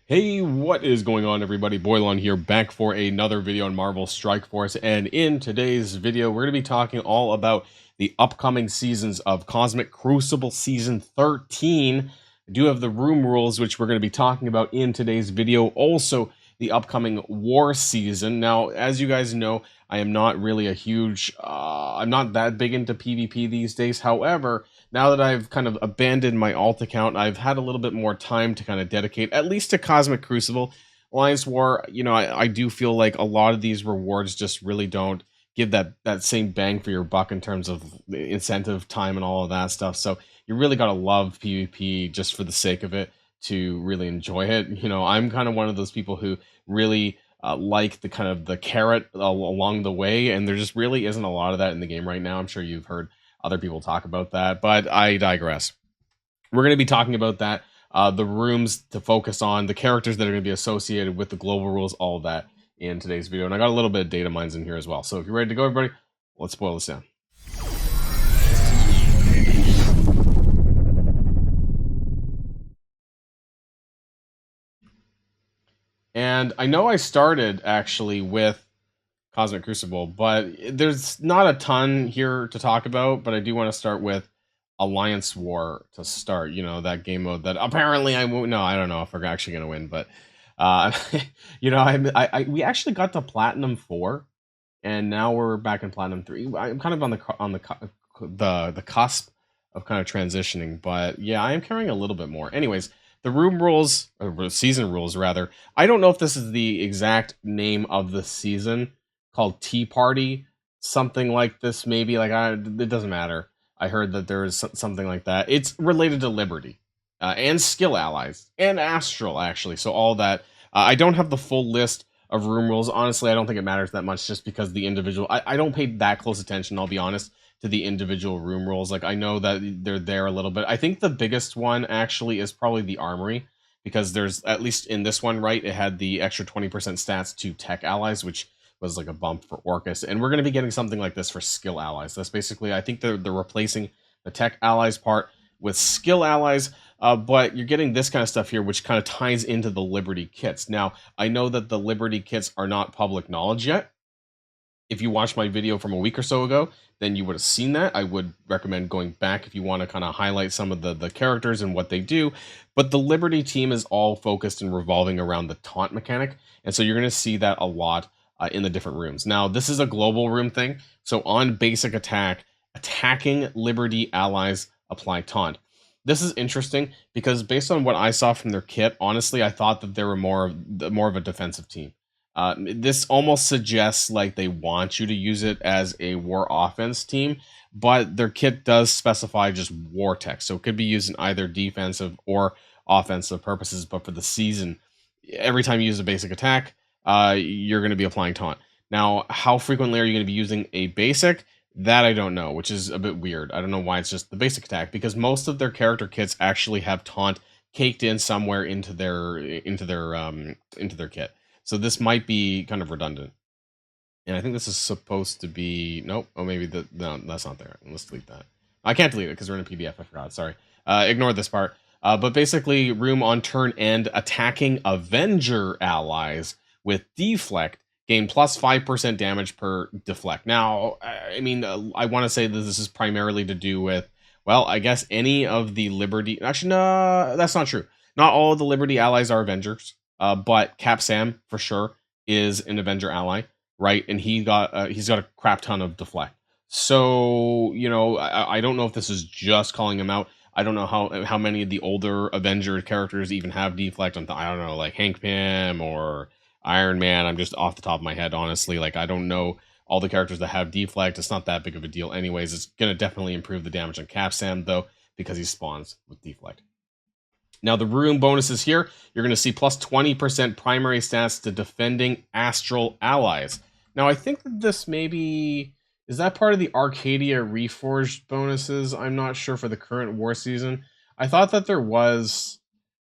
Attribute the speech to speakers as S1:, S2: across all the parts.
S1: Hey, what is going on, everybody? Boilon here, back for another video on Marvel Strike Force, and in today's video, we're going to be talking all about the upcoming seasons of Cosmic Crucible Season 13. I do have the room rules, which we're going to be talking about in today's video. Also, the upcoming War Season. Now, as you guys know, I am not really a huge, I'm not that big into PvP these days. However, now that I've kind of abandoned my alt account, I've had a little bit more time to kind of dedicate, at least to Cosmic Crucible. Alliance War, I do feel like a lot of these rewards just really don't give that same bang for your buck in terms of incentive time and all of that stuff. So you really got to love PvP just for the sake of it to really enjoy it. I'm kind of one of those people who really like the kind of the carrot along the way, and there just really isn't a lot of that in the game right now. I'm sure you've heard other people talk about that, but I digress. We're going to be talking about that, the rooms to focus on, the characters that are going to be associated with the global rules, all of that in today's video. And I got a little bit of data mines in here as well. So if you're ready to go, everybody, let's boil this down. And I know I started actually with Cosmic Crucible, but there's not a ton here to talk about, but I do want to start with Alliance War to start, that game mode that apparently I won't. No, I don't know if we're actually going to win, but uh we actually got to Platinum 4, and now we're back in Platinum 3. I'm kind of on the cusp of kind of transitioning, but yeah, I am carrying a little bit more. Anyways, the room rules, or season rules rather. I don't know if this is the exact name of the season, called Tea Party, something like this maybe. It doesn't matter. I heard that there is something like that. It's related to Liberty, and Skill Allies, and Astral, actually. So all that. I don't have the full list of room rules. Honestly, I don't think it matters that much, just because the individual... I don't pay that close attention, I'll be honest, to the individual room rules. Like, I know that they're there a little bit. I think the biggest one, actually, is probably the Armory, because there's, at least in this one, right, it had the extra 20% stats to Tech Allies, which was like a bump for Orcus, and we're going to be getting something like this for Skill Allies. That's basically, I think they're replacing the Tech Allies part with Skill Allies, but you're getting this kind of stuff here, which kind of ties into the Liberty kits. Now, I know that the Liberty kits are not public knowledge yet. If you watched my video from a week or so ago, then you would have seen that. I would recommend going back if you want to kind of highlight some of the characters and what they do. But the Liberty team is all focused and revolving around the taunt mechanic, and so you're going to see that a lot in the different rooms. Now, this is a global room thing, so on basic attack, attacking Liberty allies apply taunt. This is interesting because based on what I saw from their kit, honestly, I thought that they were more of a defensive team. This almost suggests like they want you to use it as a war offense team, but their kit does specify just war tech, so it could be used in either defensive or offensive purposes. But for the season, every time you use a basic attack, you're going to be applying taunt. Now, how frequently are you going to be using a basic? That I don't know, which is a bit weird. I don't know why it's just the basic attack, because most of their character kits actually have taunt caked in somewhere into their kit. So this might be kind of redundant. And I think this is supposed to be... Nope. Oh, maybe no, that's not there. Let's delete that. I can't delete it because we're in a PDF. I forgot. Sorry. Ignore this part. But basically, room on turn end, attacking Avenger allies with deflect gain plus 5% damage per deflect. Now, I mean, I want to say that this is primarily to do with, well, I guess any of the Liberty... Actually, no, that's not true. Not all of the Liberty allies are Avengers, but Cap Sam, for sure, is an Avenger ally, right? And he's got a crap ton of deflect. So, I don't know if this is just calling him out. I don't know how many of the older Avenger characters even have deflect. I don't know, like Hank Pym or Iron Man. I'm just off the top of my head, honestly. Like, I don't know all the characters that have deflect. It's not that big of a deal anyways. It's going to definitely improve the damage on Cap Sam, though, because he spawns with deflect. Now, the room bonuses here, you're going to see plus 20% primary stats to defending Astral allies. Now, I think that this maybe... Is that part of the Arcadia Reforged bonuses? I'm not sure for the current war season. I thought that there was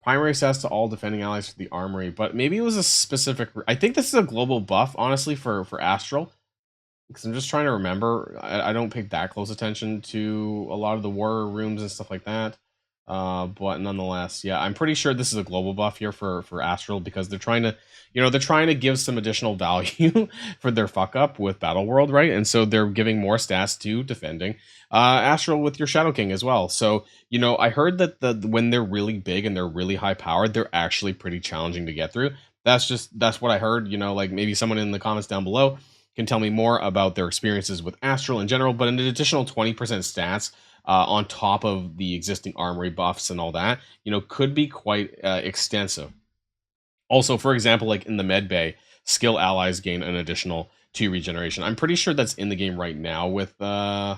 S1: primary stats to all defending allies for the Armory, but maybe it was a specific... I think this is a global buff, honestly, for Astral. Because I'm just trying to remember. I don't pay that close attention to a lot of the war rooms and stuff like that. But nonetheless, yeah, I'm pretty sure this is a global buff here for Astral because they're trying to, they're trying to give some additional value for their fuck up with Battle World, right? And so they're giving more stats to defending Astral with your Shadow King as well. So, I heard that when they're really big and they're really high powered, they're actually pretty challenging to get through. That's what I heard. Like maybe someone in the comments down below can tell me more about their experiences with Astral in general, but an additional 20% stats on top of the existing armory buffs and all that, could be quite extensive. Also, for example, like in the med bay, skill allies gain an additional 2 regeneration. I'm pretty sure that's in the game right now with I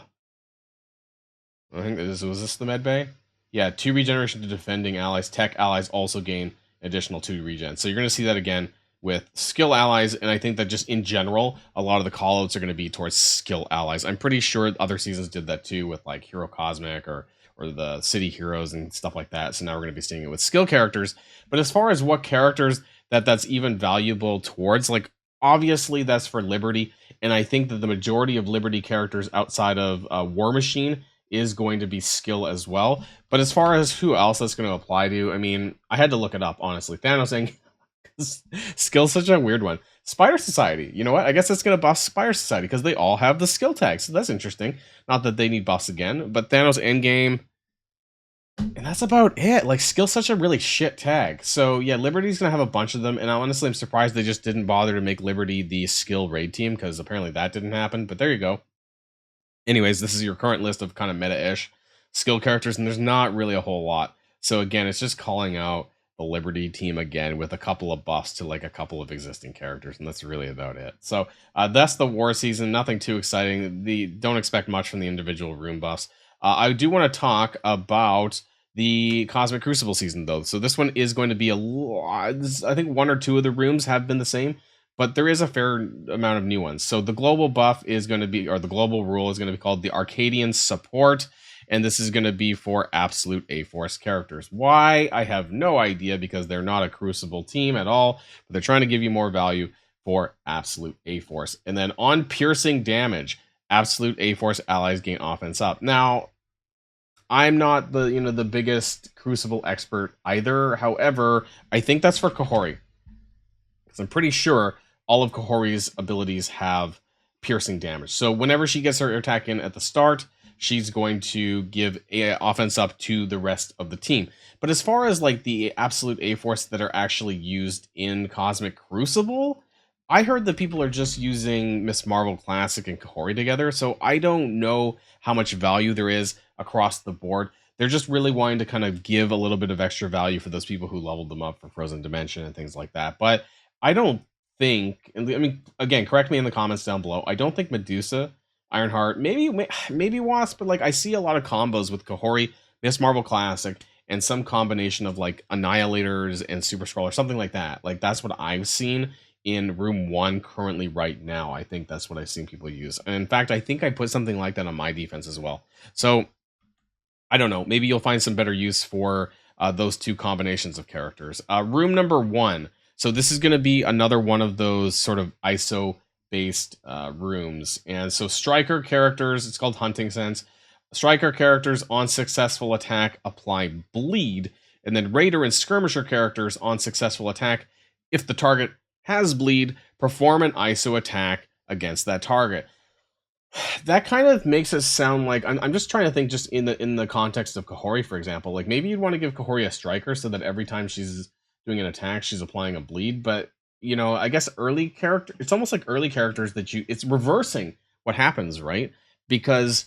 S1: think was this the med bay? Yeah, 2 regeneration to defending allies. Tech allies also gain additional 2 regen. So you're going to see that again with skill allies, and I think that just in general, a lot of the callouts are going to be towards skill allies. I'm pretty sure other seasons did that too with like Hero Cosmic or the City Heroes and stuff like that. So now we're going to be seeing it with skill characters. But as far as what characters that's even valuable towards, like obviously that's for Liberty, and I think that the majority of Liberty characters outside of War Machine is going to be skill as well. But as far as who else that's going to apply to, I mean, I had to look it up, honestly. Thanos saying skill's such a weird one. Spider Society, you know what? I guess it's going to buff Spider Society because they all have the skill tags. So that's interesting. Not that they need buffs again, but Thanos endgame. And that's about it. Like, skill's such a really shit tag. So, yeah, Liberty's going to have a bunch of them. And honestly, I'm surprised they just didn't bother to make Liberty the skill raid team because apparently that didn't happen. But there you go. Anyways, this is your current list of kind of meta-ish skill characters, and there's not really a whole lot. So again, it's just calling out the Liberty team again with a couple of buffs to like a couple of existing characters, and that's really about it. So that's the war season. Nothing too exciting. Don't expect much from the individual room buffs. I do want to talk about the Cosmic Crucible season, though. So this one is going to be a lot. I think 1 or 2 of the rooms have been the same, but there is a fair amount of new ones. So the global buff is going to be, or the global rule is going to be called the Arcadian Support, and this is going to be for absolute A-Force characters. Why? I have no idea, because they're not a Crucible team at all, but they're trying to give you more value for absolute A-Force. And then on piercing damage, absolute A-Force allies gain offense up. Now, I'm not the biggest Crucible expert either. However, I think that's for Kahori, because I'm pretty sure all of Kahori's abilities have piercing damage. So whenever she gets her attack in at the start, she's going to give a offense up to the rest of the team. But as far as like the absolute A-Force that are actually used in Cosmic Crucible, I heard that people are just using Miss Marvel Classic and Kahori together. So I don't know how much value there is across the board. They're just really wanting to kind of give a little bit of extra value for those people who leveled them up for Frozen Dimension and things like that. But I don't think, I mean, again, correct me in the comments down below, I don't think Medusa, Ironheart, maybe Wasp, but like I see a lot of combos with Kahori, Miss Marvel Classic, and some combination of like Annihilators and Super Scroll or something like that. Like that's what I've seen in room 1 currently right now. I think that's what I've seen people use. And in fact, I think I put something like that on my defense as well. So I don't know. Maybe you'll find some better use for those 2 combinations of characters. Room number 1. So this is going to be another one of those sort of ISO-based rooms. And so striker characters, it's called Hunting Sense. Striker characters on successful attack apply bleed. And then Raider and Skirmisher characters on successful attack, if the target has bleed, perform an ISO attack against that target. That kind of makes it sound like I'm just trying to think, just in the context of Kahori, for example. Like maybe you'd want to give Kahori a striker so that every time she's doing an attack, she's applying a bleed. But I guess early character, it's almost like early characters that it's reversing what happens, right? Because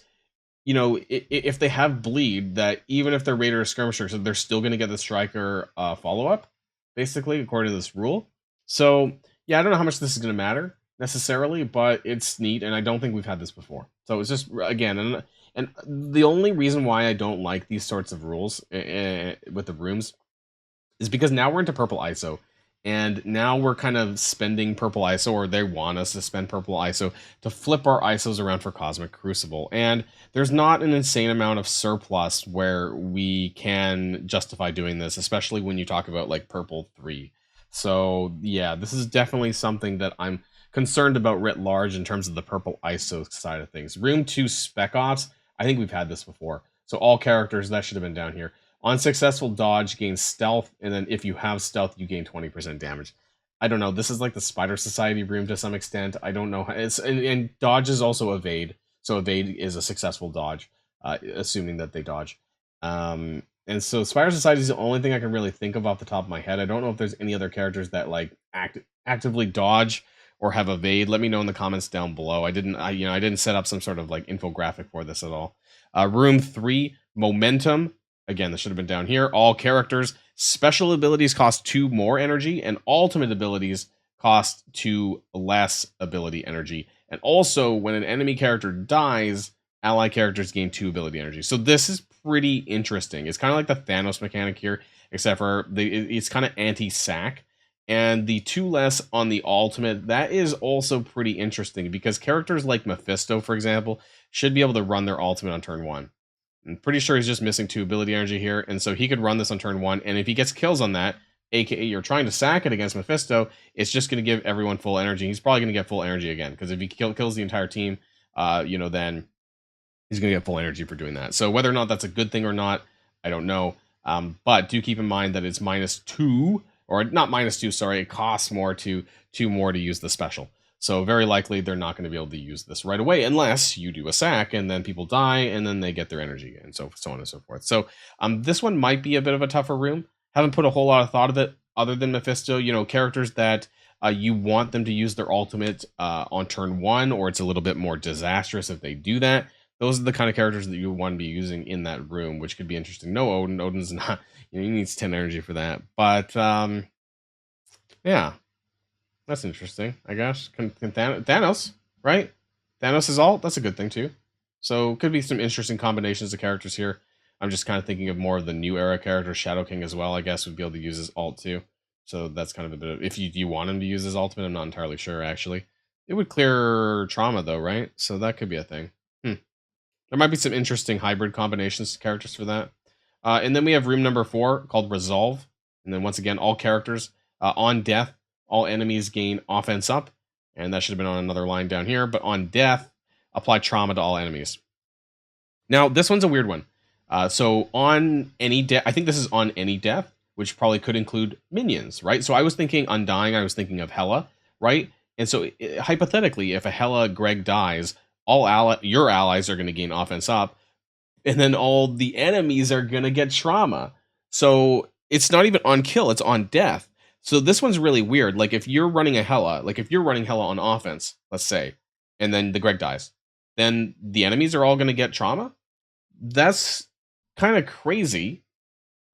S1: if they have bleed, that even if they're Raider or Skirmisher, so they're still going to get the striker follow up, basically, according to this rule. So yeah, I don't know how much this is going to matter necessarily, but it's neat, and I don't think we've had this before. So it's just, again, and the only reason why I don't like these sorts of rules with the rooms is because now we're into purple ISO, and now we're kind of spending purple ISO, or they want us to spend purple ISO to flip our ISOs around for Cosmic Crucible. And there's not an insane amount of surplus where we can justify doing this, especially when you talk about like purple 3. So yeah, this is definitely something that I'm concerned about writ large in terms of the purple ISO side of things. Room 2 Spec Ops, I think we've had this before. So all characters, that should have been down here. On successful dodge, gain stealth, and then if you have stealth, you gain 20% damage. I don't know. This is like the Spider Society room to some extent. I don't know. It's and dodge is also evade. So evade is a successful dodge, assuming that they dodge. And so Spider Society is the only thing I can really think of off the top of my head. I don't know if there's any other characters that like actively dodge or have evade. Let me know in the comments down below. I didn't set up some sort of like infographic for this at all. Room 3, momentum. Again, this should have been down here. All characters, special abilities cost 2 more energy, and ultimate abilities cost 2 less ability energy. And also, when an enemy character dies, ally characters gain 2 ability energy. So this is pretty interesting. It's kind of like the Thanos mechanic here, except for it's kind of anti-sack. And the 2 less on the ultimate, that is also pretty interesting because characters like Mephisto, for example, should be able to run their ultimate on turn 1. I'm pretty sure he's just missing 2 ability energy here, and so he could run this on turn 1, and if he gets kills on that, aka you're trying to sack it against Mephisto, it's just going to give everyone full energy. He's probably going to get full energy again, because if he kills the entire team, then he's going to get full energy for doing that. So whether or not that's a good thing or not, I don't know. But do keep in mind that it's -2, or not -2, sorry, it costs more to 2 more to use the special. So very likely they're not going to be able to use this right away unless you do a sack and then people die and then they get their energy and so on and so forth. So this one might be a bit of a tougher room. Haven't put a whole lot of thought of it other than Mephisto. Characters that you want them to use their ultimate on turn 1, or it's a little bit more disastrous if they do that. Those are the kind of characters that you want to be using in that room, which could be interesting. No Odin. Odin's not, he needs 10 energy for that. But yeah. That's interesting, I guess. Can Thanos, right? Thanos is alt. That's a good thing too. So could be some interesting combinations of characters here. I'm just kind of thinking of more of the new era characters. Shadow King as well, I guess, would be able to use his alt too. So that's kind of a bit of, if you want him to use his ultimate, I'm not entirely sure actually. It would clear trauma though, right? So that could be a thing. There might be some interesting hybrid combinations of characters for that. And then we have room number 4 called Resolve. And then once again, all characters on death, all enemies gain offense up, and that should have been on another line down here, but on death, apply trauma to all enemies. Now, this one's a weird one. So on any death, I think this is on any death, which probably could include minions, right? So I was thinking Undying, I was thinking of Hela, right? And so hypothetically, if a Hela Greg dies, your allies are going to gain offense up, and then all the enemies are going to get trauma. So it's not even on kill, it's on death. So this one's really weird. Like if you're running a Hela, like if you're running Hela on offense, let's say, and then the Greg dies, then the enemies are all going to get trauma. That's kind of crazy.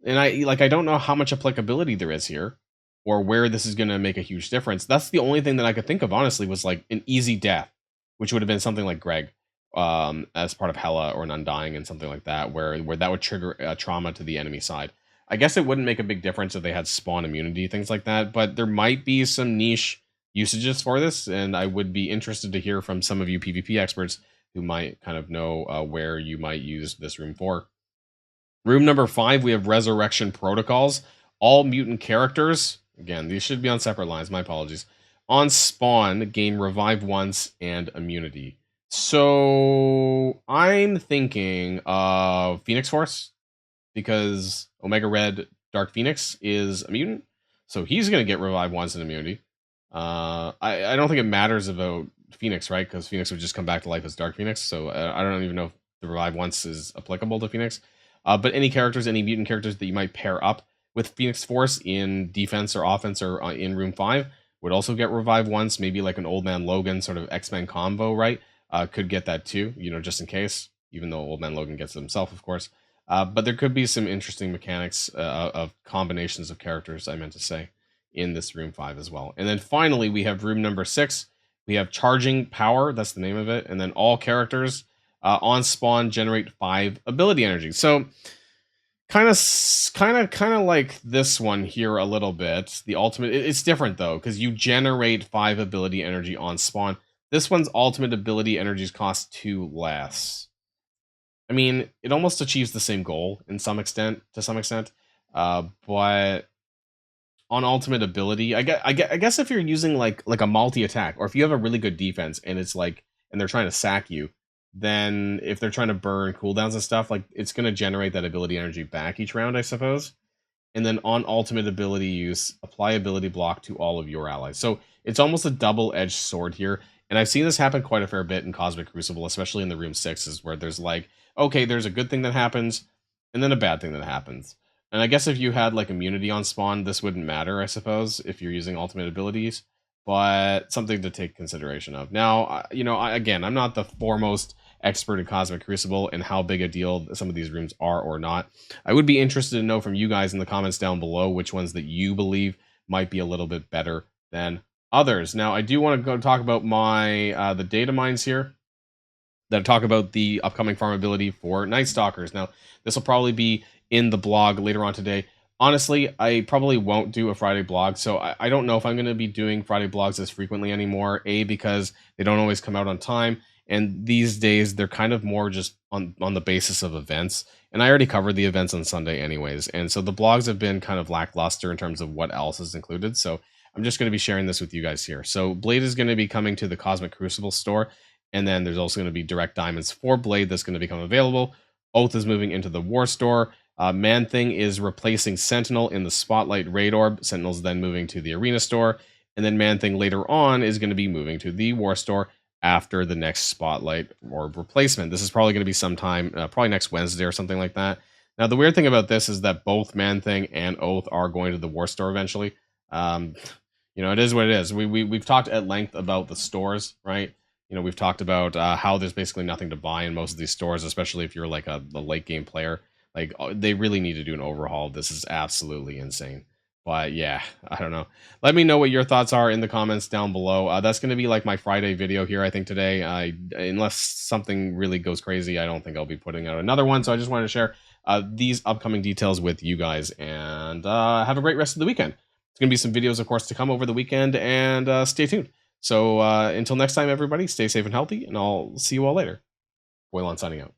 S1: And I don't know how much applicability there is here or where this is going to make a huge difference. That's the only thing that I could think of, honestly, was like an easy death, which would have been something like Greg as part of Hela or an Undying and something like that, where that would trigger trauma to the enemy side. I guess it wouldn't make a big difference if they had spawn immunity, things like that, but there might be some niche usages for this, and I would be interested to hear from some of you PvP experts who might kind of know where you might use this room for. Room number 5, we have Resurrection Protocols. All mutant characters, again, these should be on separate lines, my apologies, on spawn gain revive once and immunity. So I'm thinking of Phoenix Force, because Omega Red Dark Phoenix is a mutant, so he's going to get revive once in immunity. I don't think it matters about Phoenix, right? Because Phoenix would just come back to life as Dark Phoenix, so I don't even know if the revive once is applicable to Phoenix. But any mutant characters that you might pair up with Phoenix Force in defense or offense or in room 5 would also get revive once, maybe like an Old Man Logan sort of X-Men combo, right? Could get that too, just in case, even though Old Man Logan gets it himself, of course. But there could be some interesting mechanics of combinations of characters, I meant to say, in this room 5 as well. And then finally, we have room number 6. We have Charging Power, that's the name of it. And then all characters on spawn generate 5 ability energy. So kind of like this one here a little bit. The ultimate, it's different though, because you generate 5 ability energy on spawn. This one's ultimate ability energies cost 2 less. I mean, it almost achieves the same goal to some extent. But on ultimate ability, I guess if you're using like a multi attack, or if you have a really good defense and it's like, and they're trying to sack you, then if they're trying to burn cooldowns and stuff, like it's going to generate that ability energy back each round, I suppose. And then on ultimate ability use, apply ability block to all of your allies. So it's almost a double-edged sword here. And I've seen this happen quite a fair bit in Cosmic Crucible, especially in the Room 6s, where there's like, okay, there's a good thing that happens, and then a bad thing that happens. And I guess if you had like immunity on spawn, this wouldn't matter, I suppose, if you're using ultimate abilities, but something to take consideration of. Now, again, I'm not the foremost expert in Cosmic Crucible and how big a deal some of these rooms are or not. I would be interested to know from you guys in the comments down below which ones that you believe might be a little bit better than others. Now, I do want to go talk about my the data mines here that talk about the upcoming farm ability for Night Stalkers. Now, this will probably be in the blog later on today. Honestly, I probably won't do a Friday blog, so I don't know if I'm going to be doing Friday blogs as frequently anymore. A, because they don't always come out on time, and these days they're kind of more just on the basis of events. And I already covered the events on Sunday anyways, and so the blogs have been kind of lackluster in terms of what else is included. So I'm just going to be sharing this with you guys here. So Blade is going to be coming to the Cosmic Crucible store, and then there's also going to be direct diamonds for Blade that's going to become available. Oath is moving into the War store. Man-Thing is replacing Sentinel in the Spotlight Raid Orb. Sentinel's then moving to the Arena store. And then Man-Thing later on is going to be moving to the War store after the next Spotlight Orb replacement. This is probably going to be sometime, probably next Wednesday or something like that. Now, the weird thing about this is that both Man-Thing and Oath are going to the War store eventually. It is what it is. We've talked at length about the stores, right? We've talked about how there's basically nothing to buy in most of these stores, especially if you're like a late game player. Like, they really need to do an overhaul. This is absolutely insane. But yeah, I don't know. Let me know what your thoughts are in the comments down below. That's going to be like my Friday video here, I think, today. Unless something really goes crazy, I don't think I'll be putting out another one. So I just wanted to share these upcoming details with you guys. And have a great rest of the weekend. There's going to be some videos, of course, to come over the weekend. And stay tuned. So until next time, everybody, stay safe and healthy. And I'll see you all later. Boilon signing out.